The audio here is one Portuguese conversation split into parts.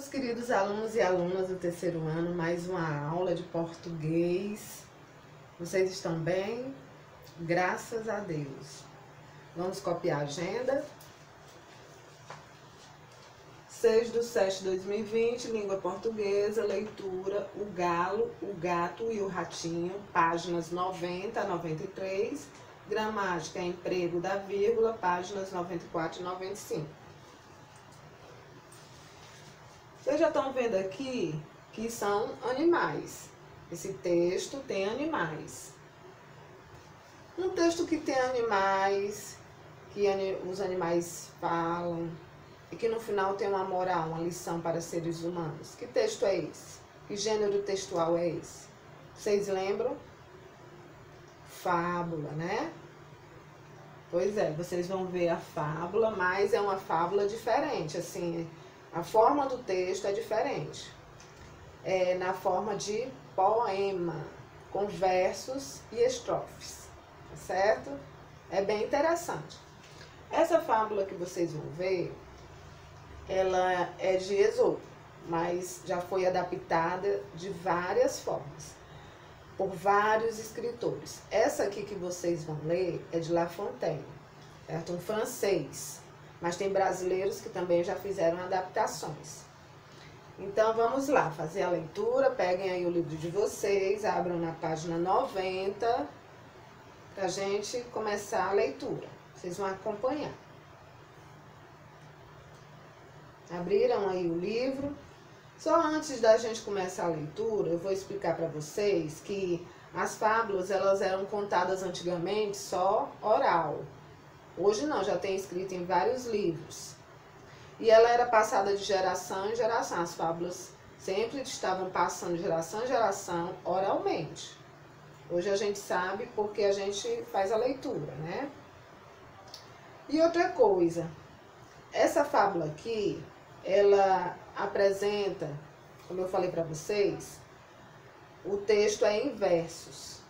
Meus queridos alunos e alunas do terceiro ano, mais uma aula de português. Vocês estão bem? Graças a Deus. Vamos copiar a agenda. 6/7/2020, língua portuguesa, leitura, o galo, o gato e o ratinho, páginas 90 a 93, gramática, emprego da vírgula, páginas 94 e 95. Vocês já estão vendo aqui que são animais. Esse texto tem animais. Um texto que tem animais, que os animais falam, e que no final tem uma moral, uma lição para seres humanos. Que texto é esse? Que gênero textual é esse? Vocês lembram? Fábula, né? Pois é, vocês vão ver a fábula, mas é uma fábula diferente, assim, a forma do texto é diferente. É na forma de poema, com versos e estrofes, tá certo? É bem interessante. Essa fábula que vocês vão ver, ela é de Esopo, mas já foi adaptada de várias formas, por vários escritores. Essa aqui que vocês vão ler é de La Fontaine, certo? Um francês, mas tem brasileiros que também já fizeram adaptações. Então vamos lá, fazer a leitura, peguem aí o livro de vocês, abram na página 90, pra gente começar a leitura. Vocês vão acompanhar. Abriram aí o livro? Só antes da gente começar a leitura, eu vou explicar para vocês que as fábulas, elas eram contadas antigamente só oral. Hoje não, já tem escrito em vários livros. E ela era passada de geração em geração. As fábulas sempre estavam passando de geração em geração oralmente. Hoje a gente sabe porque a gente faz a leitura, né? E outra coisa, essa fábula aqui, ela apresenta, como eu falei para vocês, o texto é em versos,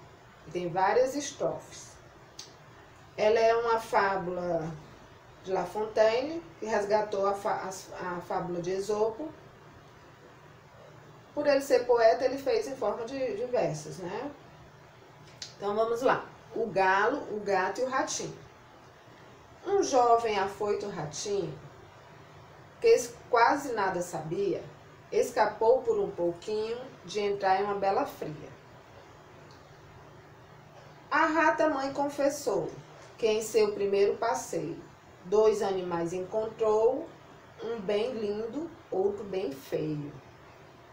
tem várias estrofes. Ela é uma fábula de La Fontaine, que resgatou a fábula de Esopo. Por ele ser poeta, ele fez em forma de versos, né? Então vamos lá. O galo, o gato e o ratinho. Um jovem afoito ratinho, que quase nada sabia, escapou por um pouquinho de entrar em uma bela fria. A rata-mãe confessou que em seu primeiro passeio, 2 animais encontrou, um bem lindo, outro bem feio.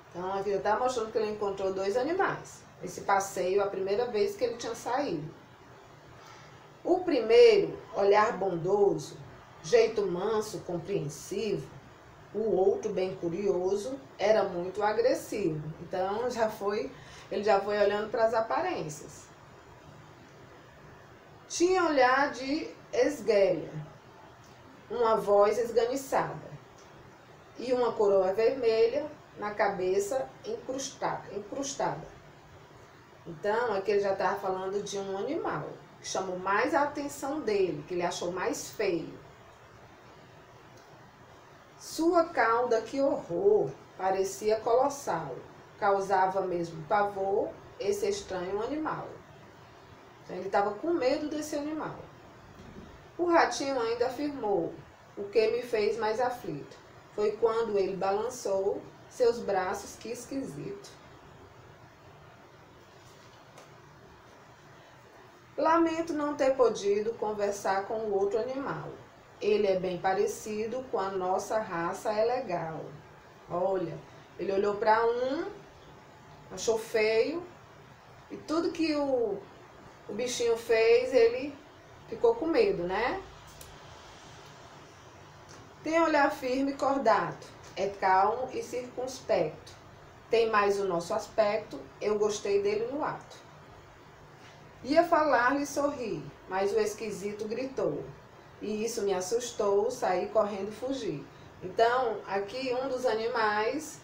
Então aqui está mostrando que ele encontrou 2 animais. Esse passeio, a primeira vez que ele tinha saído. O primeiro, olhar bondoso, jeito manso, compreensivo. O outro, bem curioso, era muito agressivo. Então ele já foi olhando para as aparências. Tinha olhar de esguelha, uma voz esganiçada e uma coroa vermelha na cabeça incrustada. Então, aqui ele já estava falando de um animal que chamou mais a atenção dele, que ele achou mais feio. Sua cauda, que horror, parecia colossal, causava mesmo pavor esse estranho animal. Então, ele estava com medo desse animal. O ratinho ainda afirmou: o que me fez mais aflito foi quando ele balançou seus braços, que esquisito. Lamento não ter podido conversar com o outro animal. Ele é bem parecido com a nossa raça, é legal. Olha, ele olhou para um, achou feio, e tudo que o bichinho fez, ele ficou com medo, né? Tem olhar firme e cordato, é calmo e circunspecto. Tem mais o nosso aspecto, eu gostei dele no ato. Ia falar-lhe e sorrir, mas o esquisito gritou. E isso me assustou, saí correndo e fugi. Então, aqui um dos animais,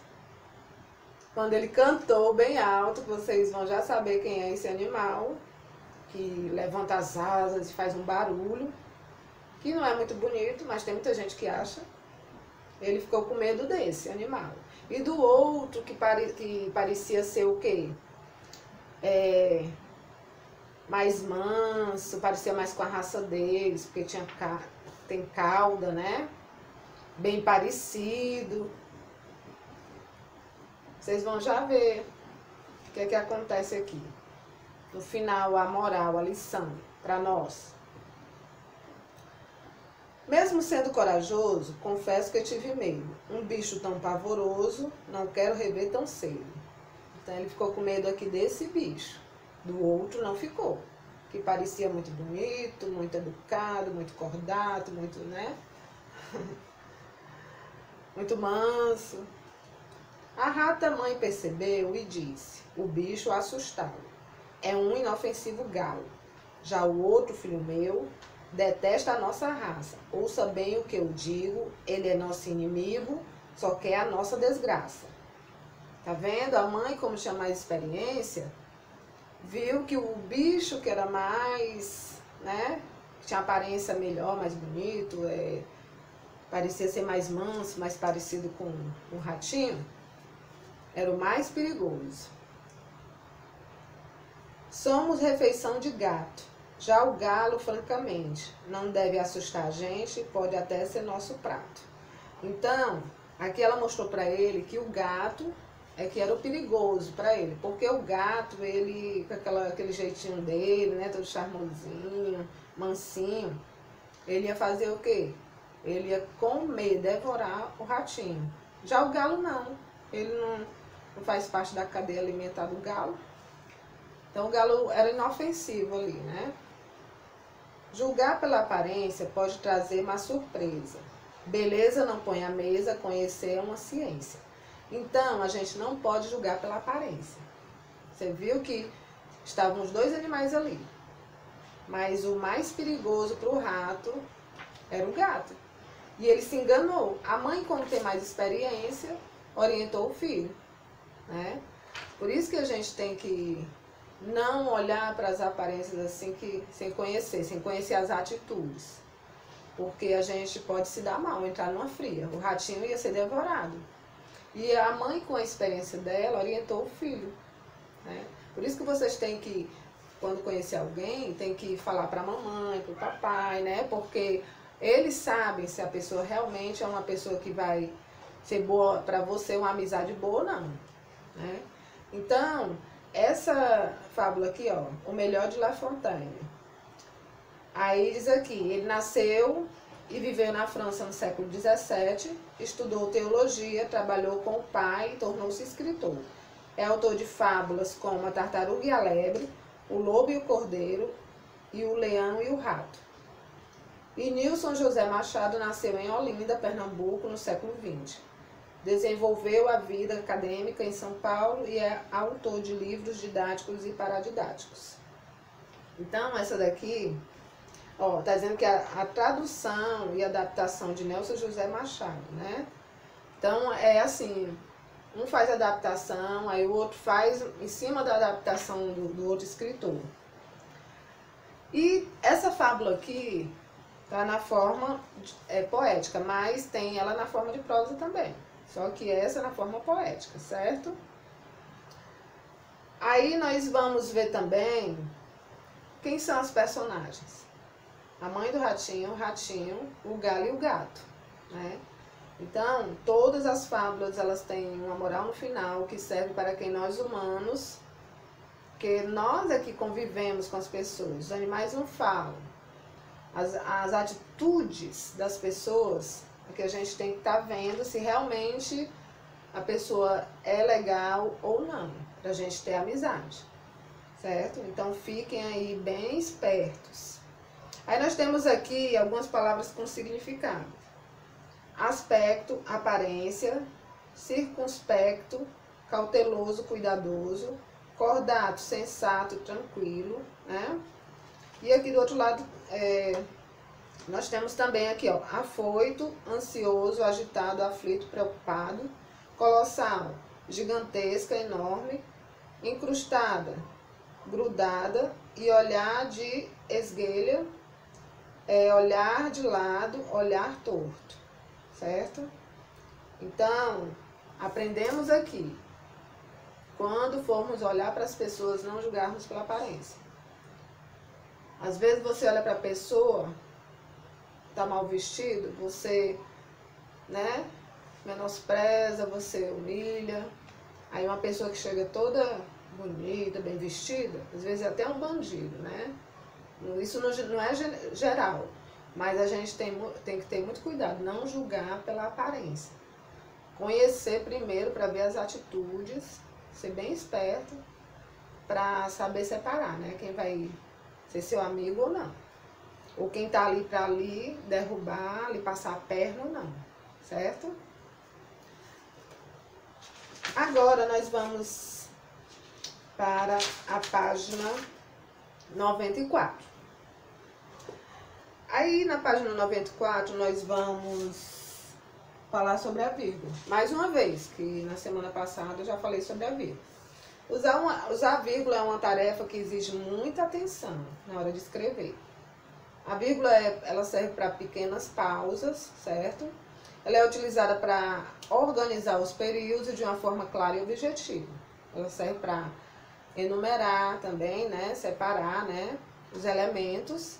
quando ele cantou bem alto, vocês vão já saber quem é esse animal, que levanta as asas e faz um barulho, que não é muito bonito, mas tem muita gente que acha. Ele ficou com medo desse animal. E do outro, que parecia ser o quê? Mais manso, parecia mais com a raça deles, porque tem cauda, né? Bem parecido. Vocês vão já ver o que é que acontece aqui. No final, a moral, a lição para nós. Mesmo sendo corajoso, confesso que eu tive medo. Um bicho tão pavoroso, não quero rever tão cedo. Então ele ficou com medo aqui desse bicho. Do outro não ficou. Que parecia muito bonito, muito educado, muito cordato, muito, né? Muito manso. A rata mãe percebeu e disse: o bicho assustá-lo. É um inofensivo galo. Já o outro, filho meu, detesta a nossa raça. Ouça bem o que eu digo, ele é nosso inimigo, só quer a nossa desgraça. Tá vendo? A mãe, como tinha mais experiência, viu que o bicho que era mais, né, que tinha aparência melhor, mais bonito, parecia ser mais manso, mais parecido com um ratinho, era o mais perigoso. Somos refeição de gato. Já o galo, francamente, não deve assustar a gente, pode até ser nosso prato. Então, aqui ela mostrou para ele que o gato é que era o perigoso para ele, porque o gato, ele, com aquele jeitinho dele, né, todo charmosinho, mansinho, ele ia fazer o quê? Ele ia comer, devorar o ratinho. Já o galo não, ele não faz parte da cadeia alimentar do galo. Então o galo era inofensivo ali, né? Julgar pela aparência pode trazer uma surpresa. Beleza não põe à mesa, conhecer é uma ciência. Então, a gente não pode julgar pela aparência. Você viu que estavam os dois animais ali. Mas o mais perigoso para o rato era o gato. E ele se enganou. A mãe, como tem mais experiência, orientou o filho, né? Por isso que a gente tem que não olhar para as aparências assim, sem conhecer as atitudes. Porque a gente pode se dar mal, entrar numa fria. O ratinho ia ser devorado. E a mãe, com a experiência dela, orientou o filho, né? Por isso que vocês têm que, quando conhecer alguém, tem que falar para a mamãe, para o papai, né? Porque eles sabem se a pessoa realmente é uma pessoa que vai ser boa para você, uma amizade boa ou não, né? Então, essa fábula aqui, ó, O Melhor de La Fontaine. Aí diz aqui, ele nasceu e viveu na França no século XVII, estudou teologia, trabalhou com o pai e tornou-se escritor. É autor de fábulas como A Tartaruga e a Lebre, O Lobo e o Cordeiro e O Leão e o Rato. E Nilson José Machado nasceu em Olinda, Pernambuco, no século XX. Desenvolveu a vida acadêmica em São Paulo e é autor de livros didáticos e paradidáticos. Então, essa daqui, ó, tá dizendo que a tradução e adaptação de Nelson José Machado, né? Então, é assim, um faz adaptação, aí o outro faz em cima da adaptação do outro escritor. E essa fábula aqui tá na forma poética, mas tem ela na forma de prosa também. Só que essa na forma poética, certo? Aí nós vamos ver também quem são os personagens. A mãe do ratinho, o ratinho, o galo e o gato, né? Então, todas as fábulas, elas têm uma moral no final que serve para quem nós humanos, que nós aqui convivemos com as pessoas, os animais não falam. As atitudes das pessoas é que a gente tem que estar vendo se realmente a pessoa é legal ou não, para a gente ter amizade, certo? Então, fiquem aí bem espertos. Aí nós temos aqui algumas palavras com significado. Aspecto, aparência, circunspecto, cauteloso, cuidadoso, cordato, sensato, tranquilo, né? E aqui do outro lado, nós temos também aqui, ó, afoito, ansioso, agitado, aflito, preocupado, colossal, gigantesca, enorme, incrustada, grudada e olhar de esguelha, olhar de lado, olhar torto, certo? Então, aprendemos aqui, quando formos olhar para as pessoas, não julgarmos pela aparência. Às vezes você olha para a pessoa, tá mal vestido, você, né, menospreza, você humilha. Aí uma pessoa que chega toda bonita, bem vestida, às vezes é até um bandido, né? Isso não é geral, mas a gente tem que ter muito cuidado, não julgar pela aparência. Conhecer primeiro para ver as atitudes, ser bem esperto para saber separar, né? Quem vai ser seu amigo ou não. Ou quem tá ali para ali derrubar, lhe passar a perna ou não, certo? Agora nós vamos para a página 94. Aí na página 94 nós vamos falar sobre a vírgula. Mais uma vez, que na semana passada eu já falei sobre a vírgula. Usar a vírgula é uma tarefa que exige muita atenção na hora de escrever. A vírgula ela serve para pequenas pausas, certo? Ela é utilizada para organizar os períodos de uma forma clara e objetiva. Ela serve para enumerar também, né? Separar, né? Os elementos.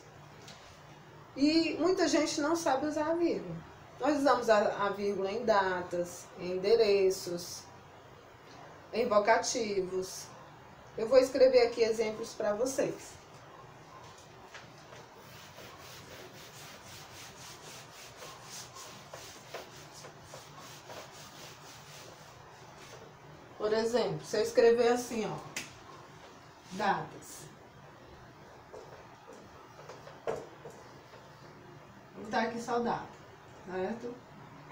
E muita gente não sabe usar a vírgula. Nós usamos a vírgula em datas, em endereços, em vocativos. Eu vou escrever aqui exemplos para vocês. Por exemplo, se eu escrever assim, ó, datas. Vou botar aqui só data, certo?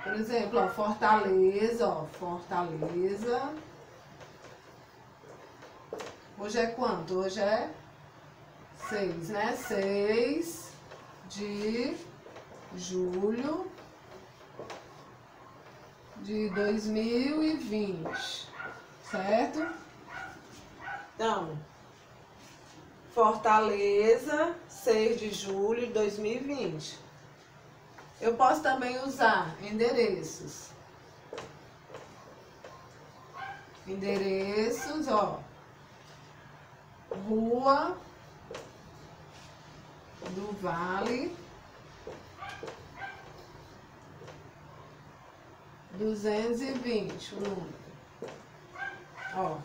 Por exemplo, ó, Fortaleza, ó, Fortaleza. Hoje é quanto? Hoje é 6, né? 6 de julho de 2020, certo? Então, Fortaleza, 6 de julho de 2020. Eu posso também usar endereços. Endereços, ó. Rua do Vale 220, o número. Ó,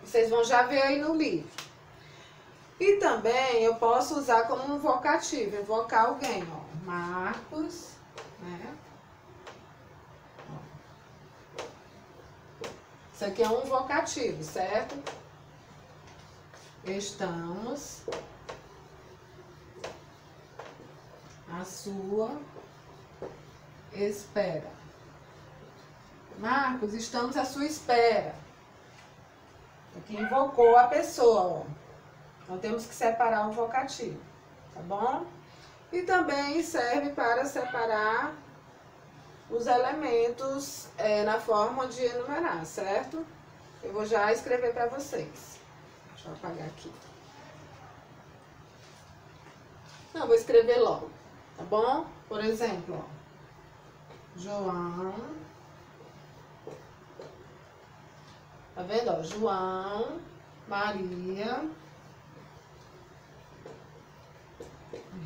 vocês vão já ver aí no livro. E também eu posso usar como um vocativo, invocar alguém, ó. Marcos, né? Ó. Isso aqui é um vocativo, certo? Estamos à sua espera. Marcos, estamos à sua espera. Aqui invocou a pessoa, ó. Então temos que separar o vocativo, tá bom? E também serve para separar os elementos na forma de enumerar, certo? Eu vou já escrever para vocês. Deixa eu apagar aqui. Não, vou escrever logo, tá bom? Por exemplo, ó, João. Tá vendo, ó? João, Maria,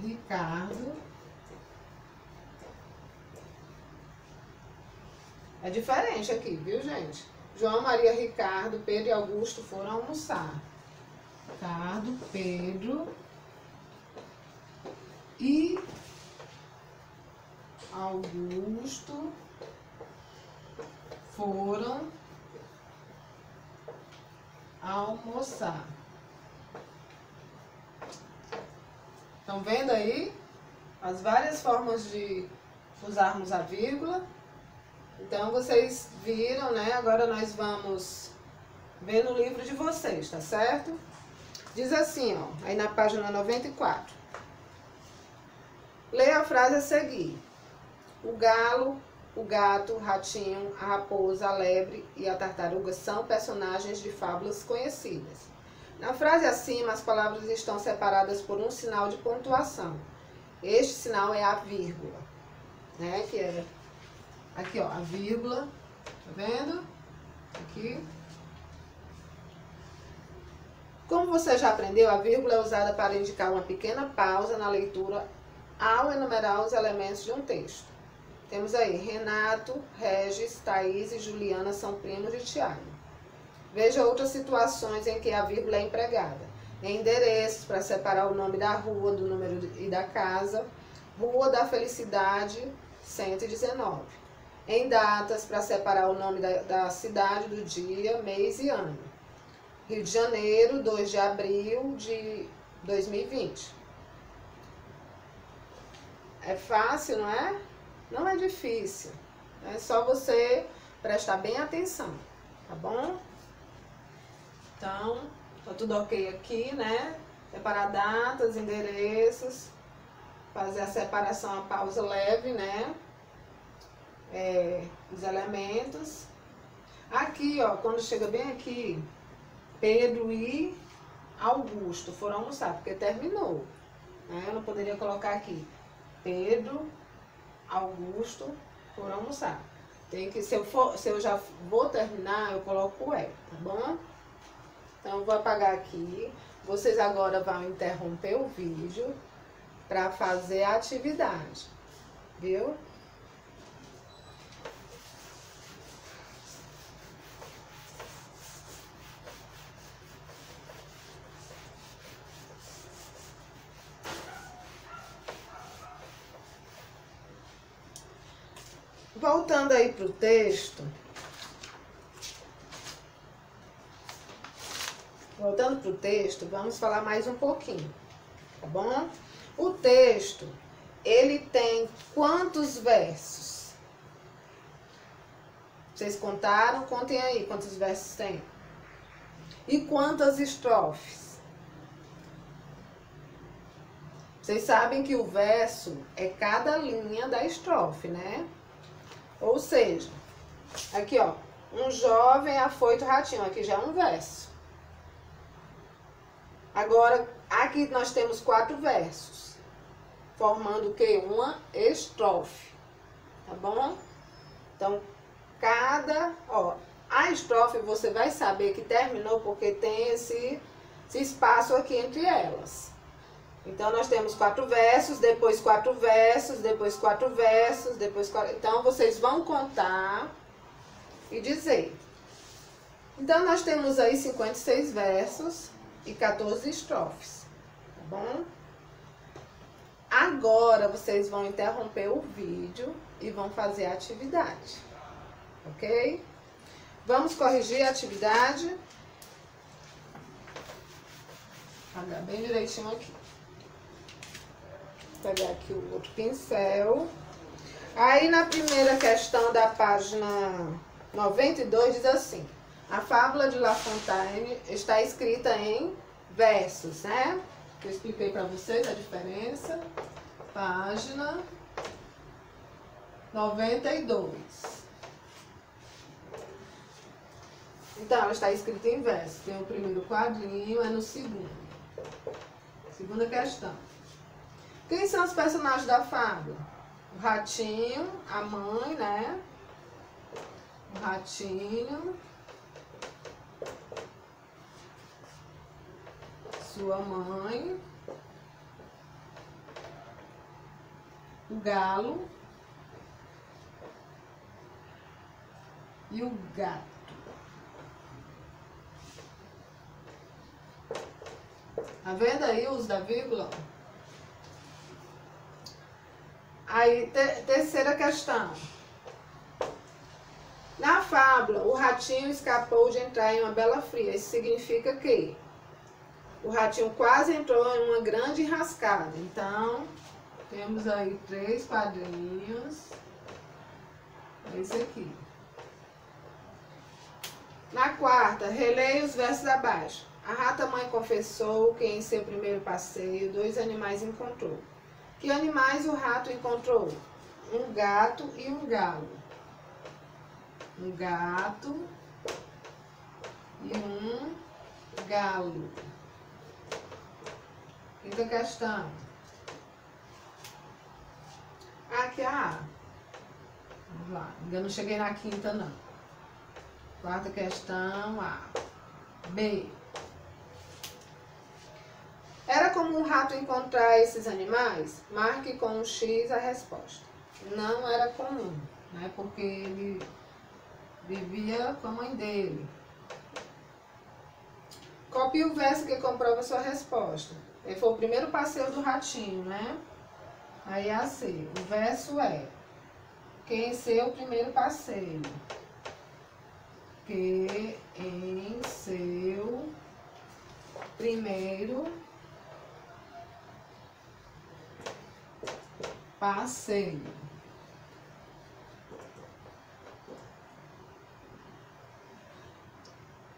Ricardo. É diferente aqui, viu, gente? João, Maria, Ricardo, Pedro e Augusto foram almoçar. Ricardo, Pedro e Augusto foram almoçar. Estão vendo aí as várias formas de usarmos a vírgula? Então, vocês viram, né? Agora nós vamos ver no livro de vocês, tá certo? Diz assim, ó, aí na página 94. Leia a frase a seguir. O galo, o gato, o ratinho, a raposa, a lebre e a tartaruga são personagens de fábulas conhecidas. Na frase acima, as palavras estão separadas por um sinal de pontuação. Este sinal é a vírgula, né? Que é aqui, ó, a vírgula Tá vendo? Aqui. Como você já aprendeu, a vírgula é usada para indicar uma pequena pausa na leitura ao enumerar os elementos de um texto. Temos aí, Renato, Regis, Thaís e Juliana são primos de Tiago. Veja outras situações em que a vírgula é empregada. Em endereços, para separar o nome da rua, do número e da casa. Rua da Felicidade, 119. Em datas, para separar o nome da cidade, do dia, mês e ano. Rio de Janeiro, 2 de abril de 2020. É fácil, não é? Não é difícil. É só você prestar bem atenção, tá bom? Então, tá tudo ok aqui, né? Separar datas, endereços, fazer a separação, a pausa leve, né? Os elementos. Aqui, ó, quando chega bem aqui, Pedro e Augusto foram almoçar, porque terminou, né? Eu não poderia colocar aqui, Pedro, Augusto foram almoçar. Tem que, se eu já vou terminar, eu coloco o tá bom? Então, eu vou apagar aqui. Vocês agora vão interromper o vídeo para fazer a atividade, viu? Voltando aí para o texto. Voltando para o texto, vamos falar mais um pouquinho, tá bom? O texto, ele tem quantos versos? Vocês contaram? Contem aí quantos versos tem. E quantas estrofes? Vocês sabem que o verso é cada linha da estrofe, né? Ou seja, aqui ó, um jovem afoito ratinho, aqui já é um verso. Agora, aqui nós temos 4 versos, formando o quê? Uma estrofe, tá bom? Então, a estrofe você vai saber que terminou porque tem esse espaço aqui entre elas. Então, nós temos 4 versos, depois 4 versos, depois 4 versos, depois 4... Então, vocês vão contar e dizer. Então, nós temos aí 56 versos e 14 estrofes, tá bom? Agora, vocês vão interromper o vídeo e vão fazer a atividade, ok? Vamos corrigir a atividade. Apagar bem direitinho aqui. Vou pegar aqui o outro pincel. Aí, na primeira questão da página 92, diz assim: a fábula de La Fontaine está escrita em versos, né? Eu expliquei para vocês a diferença. Página 92. Então, ela está escrita em versos. Tem o primeiro quadrinho, é no segundo. Segunda questão. Quem são os personagens da fábula? O ratinho, a mãe, né? O ratinho, sua mãe, o galo e o gato. Tá vendo aí o uso da vírgula? Aí, terceira questão. Na fábula, o ratinho escapou de entrar em uma bela fria. Isso significa que o ratinho quase entrou em uma grande enrascada. Então, temos aí 3 quadrinhos. É isso aqui. Na quarta, releia os versos abaixo. A rata-mãe confessou que em seu primeiro passeio 2 animais encontrou. Que animais o rato encontrou? Um gato e um galo. Um gato e um galo. Quinta questão. Aqui a A. Vamos lá. Ainda não cheguei na quinta, não. Quarta questão, A. B. Era comum um rato encontrar esses animais? Marque com um X a resposta. Não era comum, né? Porque ele vivia com a mãe dele. Copie o verso que comprova a sua resposta. Ele foi o primeiro passeio do ratinho, né? Aí é a C. O verso é: que em seu primeiro passeio. Que em seu primeiro passeio.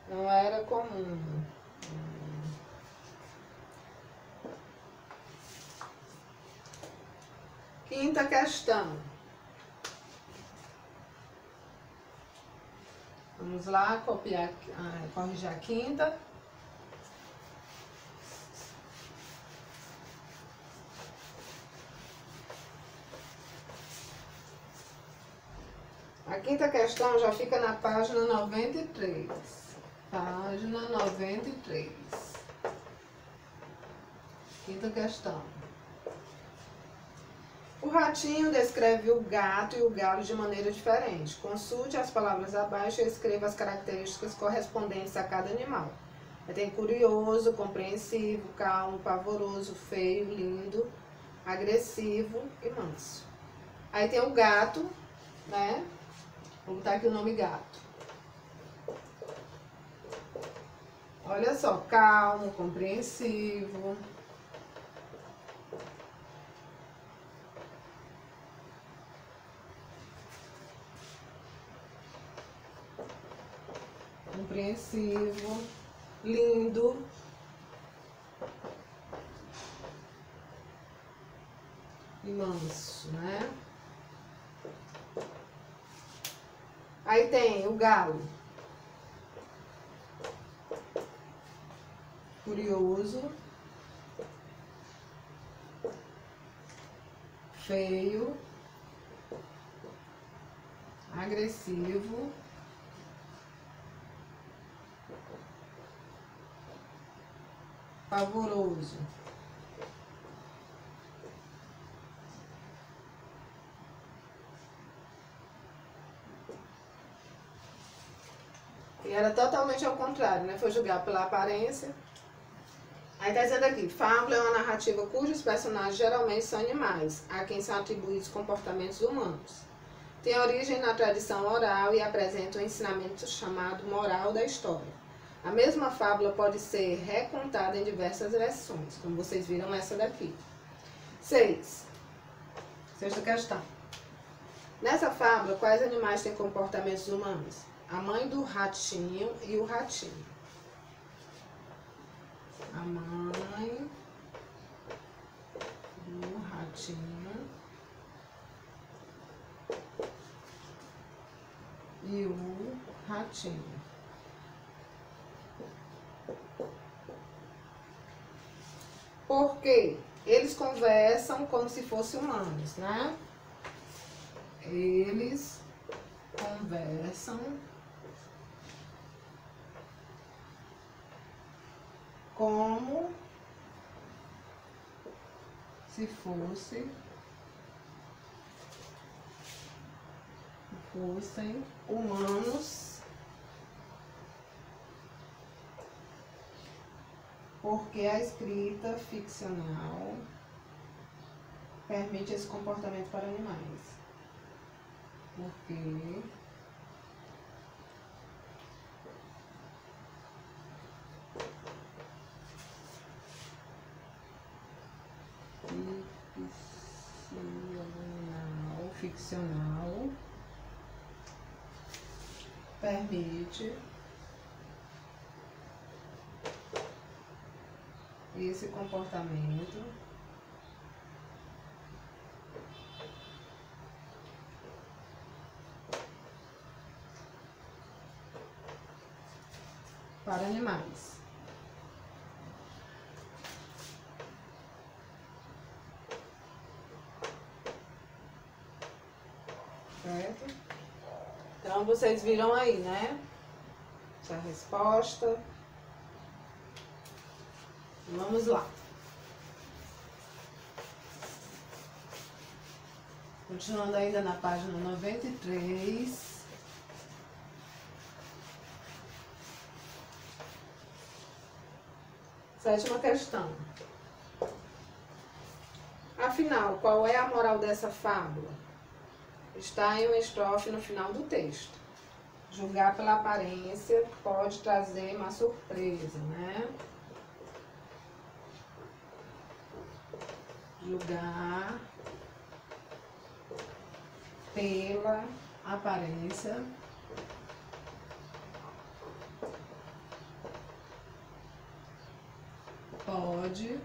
Não era comum. Quinta questão. Vamos lá, copiar, corrigir a quinta. A quinta questão já fica na página 93. Página 93. Quinta questão. O ratinho descreve o gato e o galo de maneira diferente. Consulte as palavras abaixo e escreva as características correspondentes a cada animal. Tem curioso, compreensivo, calmo, pavoroso, feio, lindo, agressivo e manso. Aí tem o gato, né? Vou botar aqui o nome gato. Olha só, calmo, compreensivo. Compreensivo, lindo, e manso, né? Aí tem o galo, curioso, feio, agressivo, pavoroso. E era totalmente ao contrário, né? Foi julgar pela aparência. Aí tá dizendo aqui, fábula é uma narrativa cujos personagens geralmente são animais, a quem são atribuídos comportamentos humanos. Tem origem na tradição oral e apresenta um ensinamento chamado moral da história. A mesma fábula pode ser recontada em diversas versões, como vocês viram essa daqui. 6. Sexta questão. Nessa fábula, quais animais têm comportamentos humanos? A mãe do ratinho e o ratinho. A mãe do ratinho e o ratinho. Porque eles conversam como se fossem humanos, né? Eles conversam como se fossem humanos, porque a escrita ficcional permite esse comportamento para animais. Porque ficcional permite esse comportamento para animais. Certo? Então, vocês viram aí, né? Essa é a resposta. Vamos lá. Continuando ainda na página 93. Sétima questão. Afinal, qual é a moral dessa fábula? Está em uma estrofe no final do texto. Julgar pela aparência pode trazer uma surpresa, né? Julgar pela aparência pode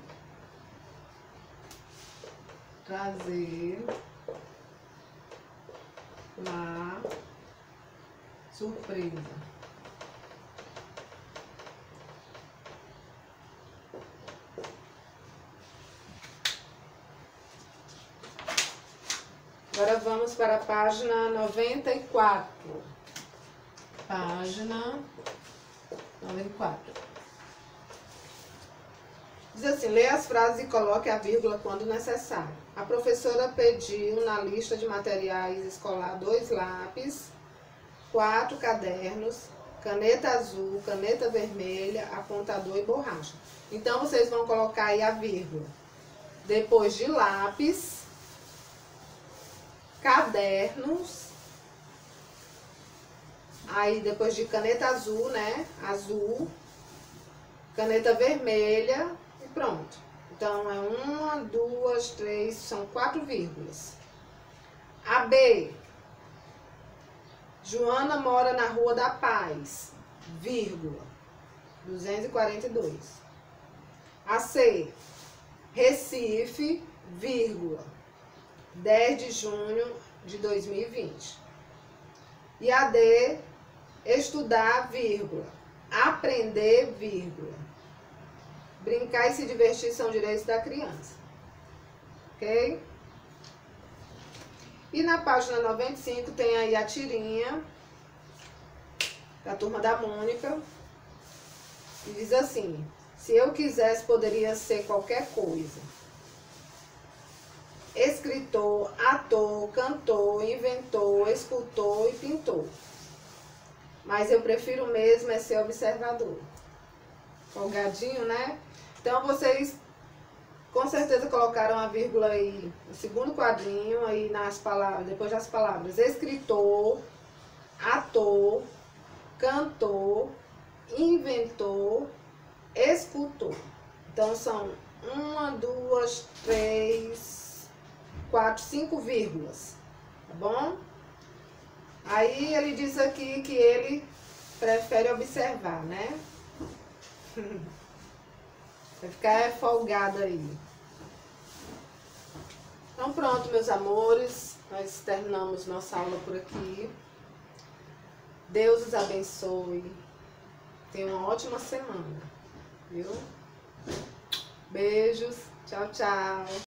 trazer uma surpresa. Agora vamos para a página 94. Página 94. Diz assim, lê as frases e coloque a vírgula quando necessário. A professora pediu na lista de materiais escolar 2 lápis, 4 cadernos, caneta azul, caneta vermelha, apontador e borracha. Então, vocês vão colocar aí a vírgula. Depois de lápis, cadernos, aí depois de caneta azul, né? Azul, caneta vermelha e pronto. Então, é 1, 2, 3, são 4 vírgulas. A B. Joana mora na Rua da Paz, vírgula, 242. A C. Recife, vírgula, 10 de junho de 2020. E a D. Estudar, vírgula, aprender, vírgula. Brincar e se divertir são direitos da criança. Ok? E na página 95 tem aí a tirinha da turma da Mônica. E diz assim, se eu quisesse, poderia ser qualquer coisa. Escritor, ator, cantor, inventor, escultor e pintor. Mas eu prefiro mesmo é ser observador. Folgadinho, né? Então, vocês com certeza colocaram a vírgula aí no segundo quadrinho, aí nas palavras, depois das palavras escritor, ator, cantor, inventor, escultor. Então, são 1, 2, 3, 4, 5 vírgulas, tá bom? Aí ele diz aqui que ele prefere observar, né? Vai ficar folgado aí. Então pronto, meus amores. Nós terminamos nossa aula por aqui. Deus os abençoe. Tenha uma ótima semana. Viu? Beijos. Tchau, tchau.